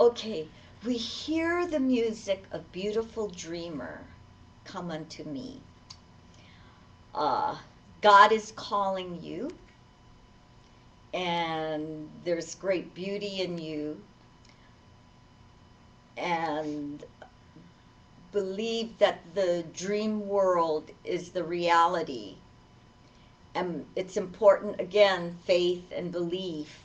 Okay, we hear the music of beautiful dreamer, come unto me. Uh, God is calling you, and there's great beauty in you, and believe that the dream world is the reality. And it's important, again, faith and belief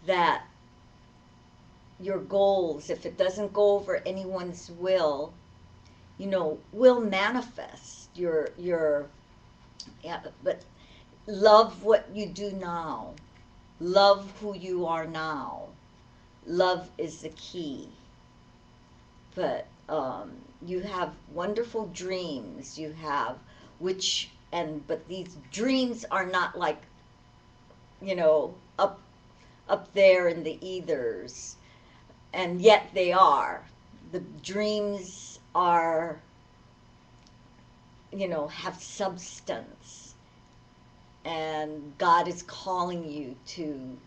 that your goals, if it doesn't go over anyone's will, will manifest your yeah, but love what you do now. Love who you are now. Love is the key. But you have wonderful dreams. You have but these dreams are not like, up there in the ethers, and yet they are. The dreams are, have substance, and God is calling you to,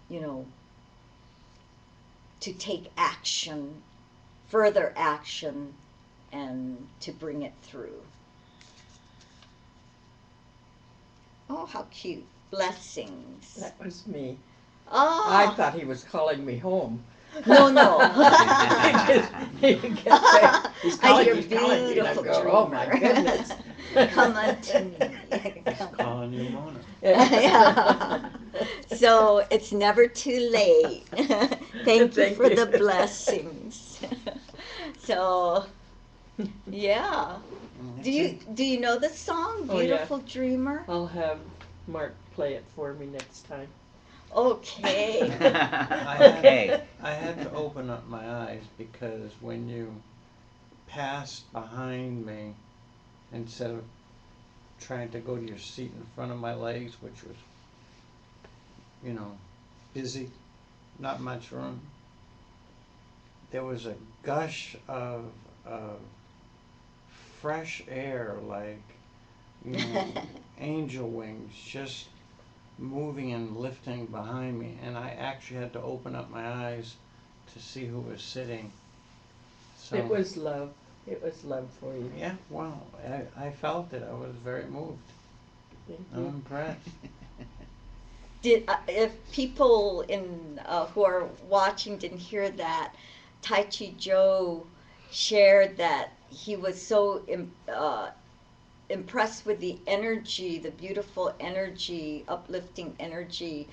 you know, to take action, further action, and to bring it through. Oh, how cute. Blessings. That was me. Oh. I thought he was calling me home. No, no. He's calling You're me, and I beautiful go, oh my goodness. Come unto me. He's calling you Mona. Yeah. So it's never too late. Thank you for the blessings. So, yeah. Do you know the song Beautiful Dreamer? I'll have Mark play it for me next time. Okay. Okay. I had to open up my eyes because when you passed behind me, instead of trying to go to your seat in front of my legs, which was, busy, not much room, there was a gush of fresh air, like, angel wings, just moving and lifting behind me, and I actually had to open up my eyes to see who was sitting. So it was love. It was love for you. Yeah, well, I felt it. I was very moved. I'm impressed. If people who are watching didn't hear that, Tai Chi Joe shared that he was so impressed with the energy, the beautiful energy, uplifting energy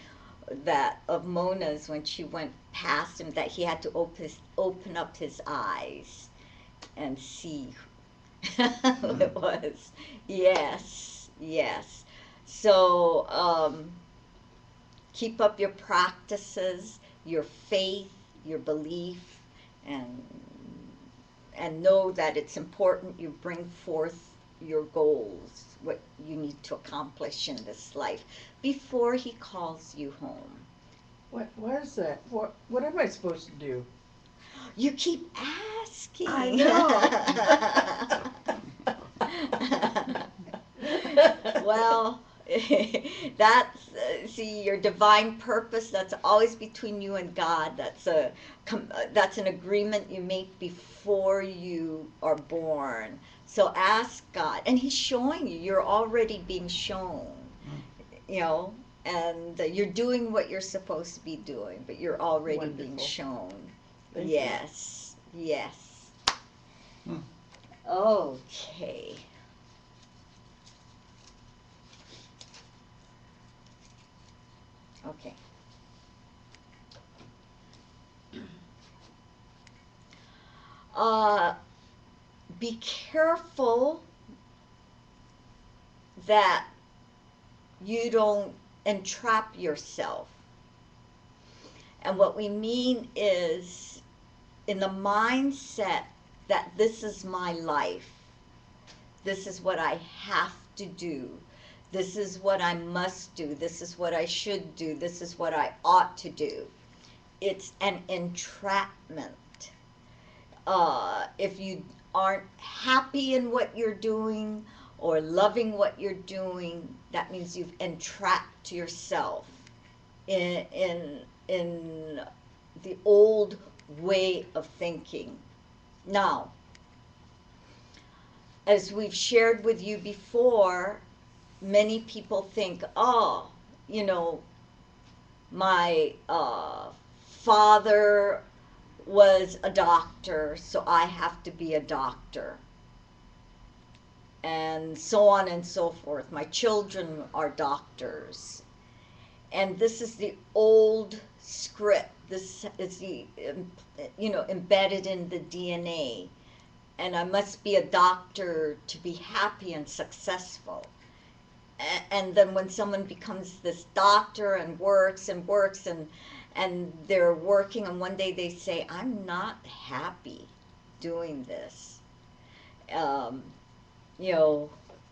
that of Mona's when she went past him, that he had to open up his eyes and see who it was. Yes, yes. So keep up your practices, your faith, your belief, and know that it's important you bring forth your goals, what you need to accomplish in this life before he calls you home. What is that? What am I supposed to do? You keep asking. I know. Well, that's see your divine purpose. That's always between you and God. That's an agreement you make before you are born. So ask God, and He's showing you. You're already being shown. And you're doing what you're supposed to be doing, but you're already being shown. Yes, yes. Okay. Okay. Be careful that you don't entrap yourself. And what we mean is in the mindset that this is my life. This is what I have to do. This is what I must do. This is what I should do. This is what I ought to do. It's an entrapment. If you aren't happy in what you're doing or loving what you're doing, that means you've entrapped yourself in the old way of thinking. Now, as we've shared with you before, many people think, oh, you know, my father was a doctor, so I have to be a doctor. And so on and so forth. My children are doctors. And this is the old script. This is the, embedded in the DNA. And I must be a doctor to be happy and successful. And then when someone becomes this doctor and works and works and they're working, and one day they say, I'm not happy doing this.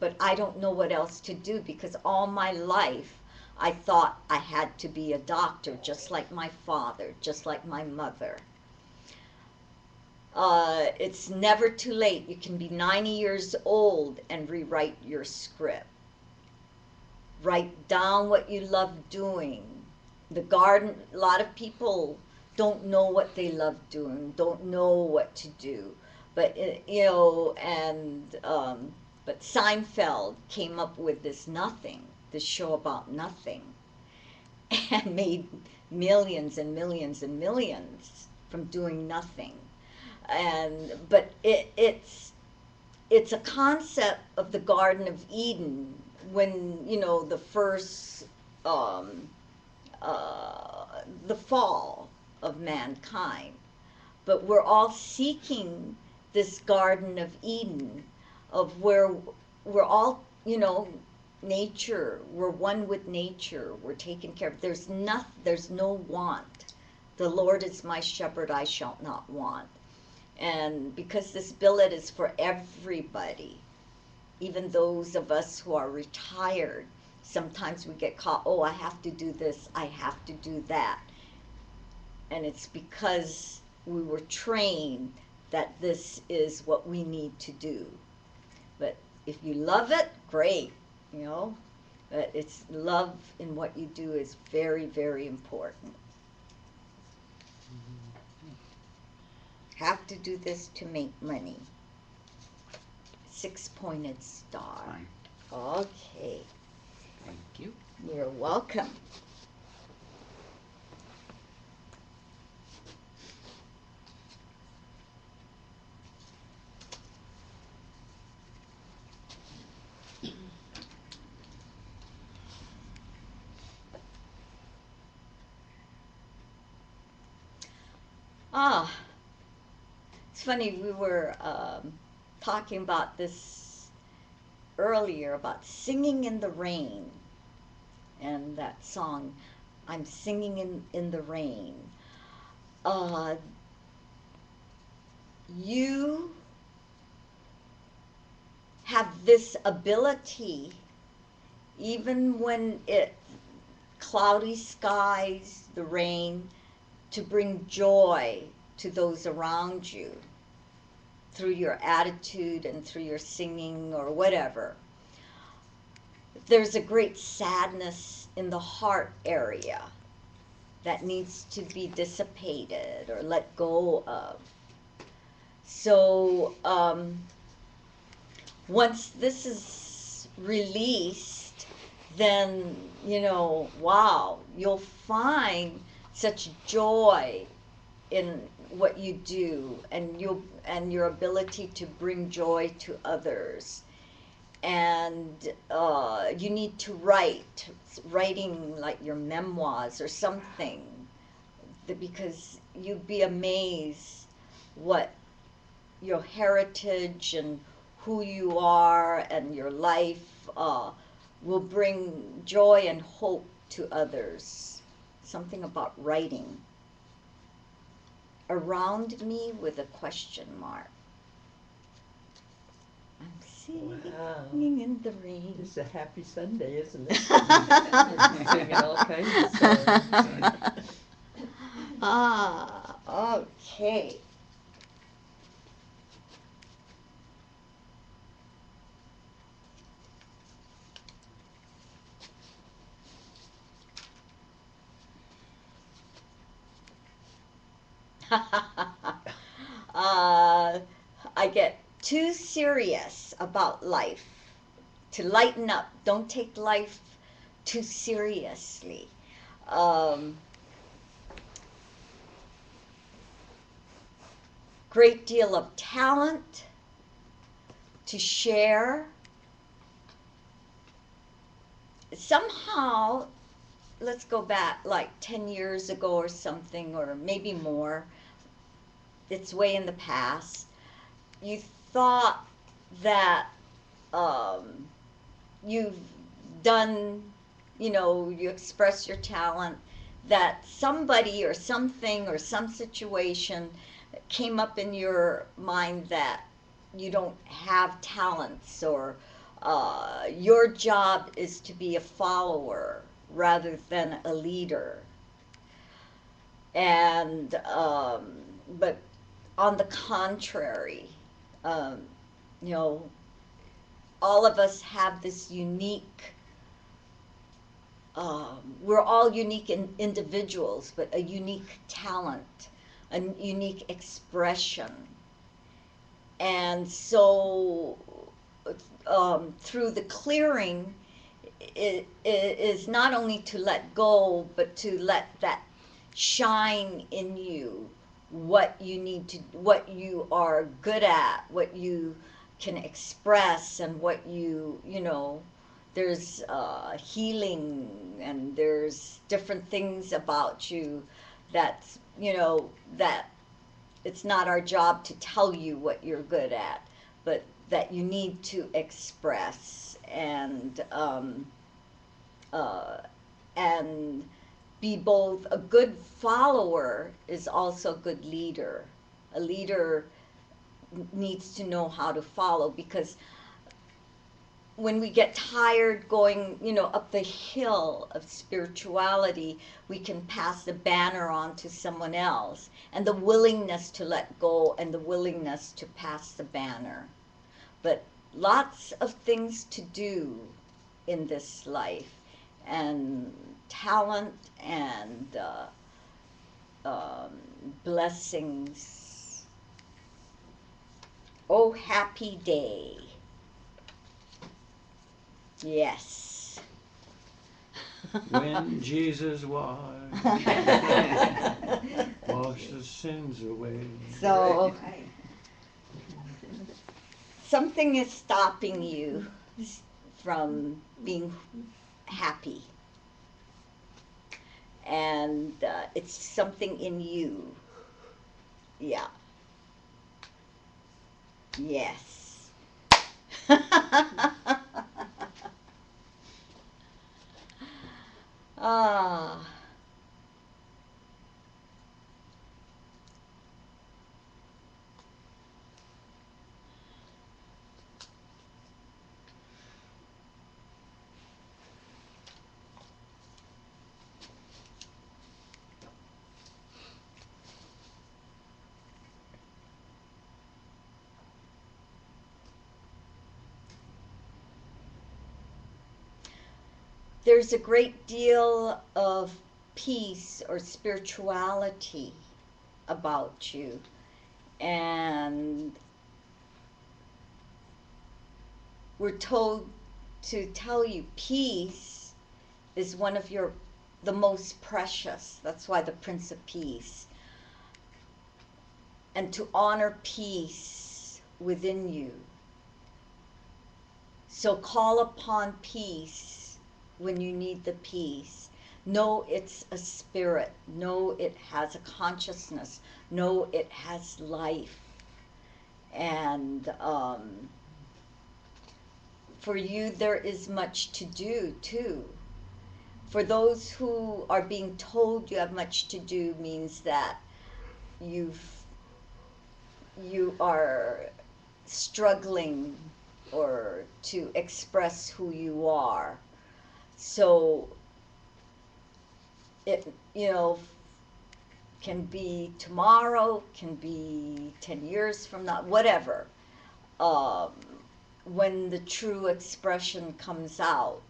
But I don't know what else to do, because all my life I thought I had to be a doctor, just like my father, just like my mother. It's never too late. You can be 90 years old and rewrite your script. Write down what you love doing. The garden, a lot of people don't know what they love doing, don't know what to do. But, but Seinfeld came up with this show about nothing, and made millions and millions and millions from doing nothing. But it's a concept of the Garden of Eden, when, the first, the fall of mankind. But we're all seeking this Garden of Eden, of where we're all, nature, we're one with nature, we're taken care of. There's no want. The Lord is my shepherd, I shall not want. And because this billet is for everybody, even those of us who are retired, sometimes we get caught, oh, I have to do this, I have to do that. And it's because we were trained that this is what we need to do. But if you love it, great, but it's love in what you do is very, very important. Have to do this to make money. 6-pointed star. Fine. Okay. Thank you. You're welcome. It's funny, we were talking about this earlier, about singing in the rain, and that song, I'm singing in the rain. You have this ability, even when it's cloudy skies, the rain, to bring joy to those around you through your attitude and through your singing or whatever. There's a great sadness in the heart area that needs to be dissipated or let go of. So once this is released, then, wow, you'll find such joy in what you do, and your ability to bring joy to others. And you need to writing like your memoirs or something, because you'd be amazed what your heritage and who you are and your life will bring joy and hope to others. Something about writing. Around me with a question mark. I'm singing in the rain. It's a happy Sunday, isn't it? We're singing all kinds of songs. Okay. I get too serious about life. To lighten up. Don't take life too seriously. Um, Great deal of talent to share. Somehow, let's go back like 10 years ago or something, or maybe more. It's way in the past. You thought that um, you've done, you express your talent, that somebody or something or some situation came up in your mind that you don't have talents, or your job is to be a follower rather than a leader. And, but on the contrary, um, you know, all of us have this unique, we're all unique individuals, but a unique talent, a unique expression. And so, through the clearing, it is not only to let go, but to let that shine in you what you need to, what you are good at, what you can express, and what there's healing, and there's different things about you that's, that it's not our job to tell you what you're good at, but that you need to express, uh, and be both a good follower is also a good leader. A leader needs to know how to follow, because when we get tired going, up the hill of spirituality, we can pass the banner on to someone else. And the willingness to let go and the willingness to pass the banner. But lots of things to do in this life, and talent, and blessings. Oh, happy day. Yes. When Jesus washed the sins away. So, something is stopping you from being happy. And it's something in you. Yeah. Yes. Ah. There's a great deal of peace or spirituality about you. And we're told to tell you peace is one of the most precious. That's why the Prince of Peace. And to honor peace within you. So call upon peace when you need the peace. Know it's a spirit. Know it has a consciousness. Know it has life. And for you, there is much to do, too. For those who are being told you have much to do means that you are struggling or to express who you are. So it, can be tomorrow, can be 10 years from now, whatever. When the true expression comes out,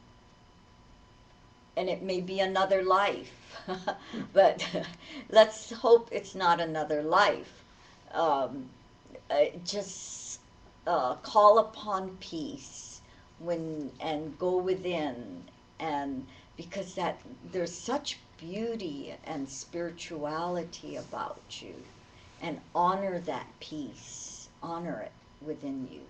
and it may be another life. But let's hope it's not another life. Just call upon peace and go within, and because that there's such beauty and spirituality about you, and honor that peace, honor it within you.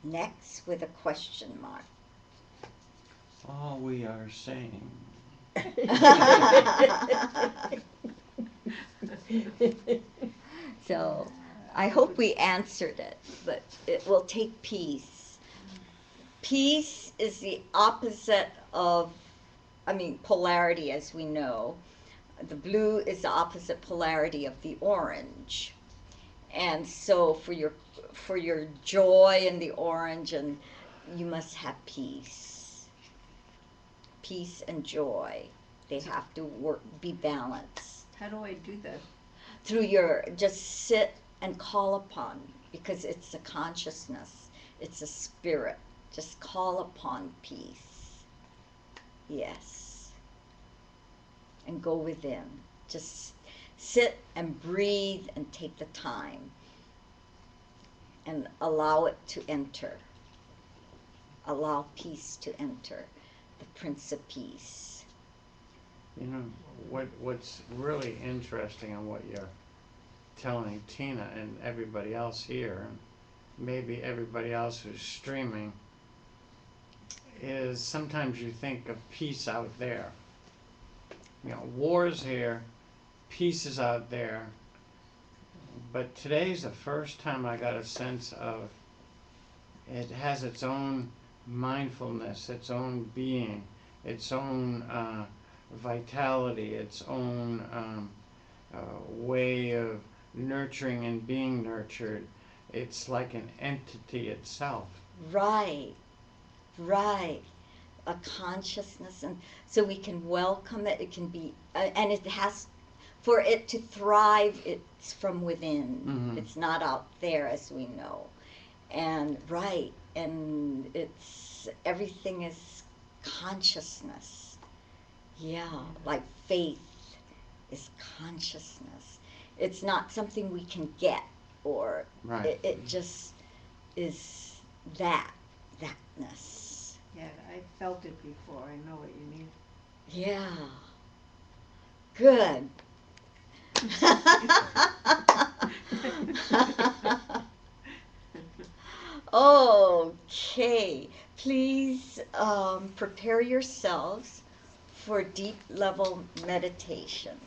Next, with a question mark. All we are saying. So I hope we answered it, but it will take peace. Peace is the opposite of, polarity, as we know. The blue is the opposite polarity of the orange. And so for your joy in the orange, and you must have peace. Peace and joy. They have to be balanced. How do I do that? Just sit and call upon, because it's a consciousness, it's a spirit. Just call upon peace. Yes. And go within. Just sit and breathe and take the time and allow it to enter. Allow peace to enter, the Prince of Peace. You know, what's really interesting on what you're telling Tina and everybody else here, and maybe everybody else who's streaming, is sometimes you think of peace out there. You know, war's here, peace is out there. But today's the first time I got a sense of it has its own mindfulness, its own being, its own vitality, its own way of nurturing and being nurtured. It's like an entity itself. Right. A consciousness, and so we can welcome it. It can be, and it has, for it to thrive, it's from within. Mm-hmm. It's not out there, as we know. And it's, everything is consciousness. Yeah, like faith is consciousness. It's not something we can get, or Right. it just is thatness. Yeah, I felt it before. I know what you mean. Yeah. Good. Okay. Please prepare yourselves for deep level meditation.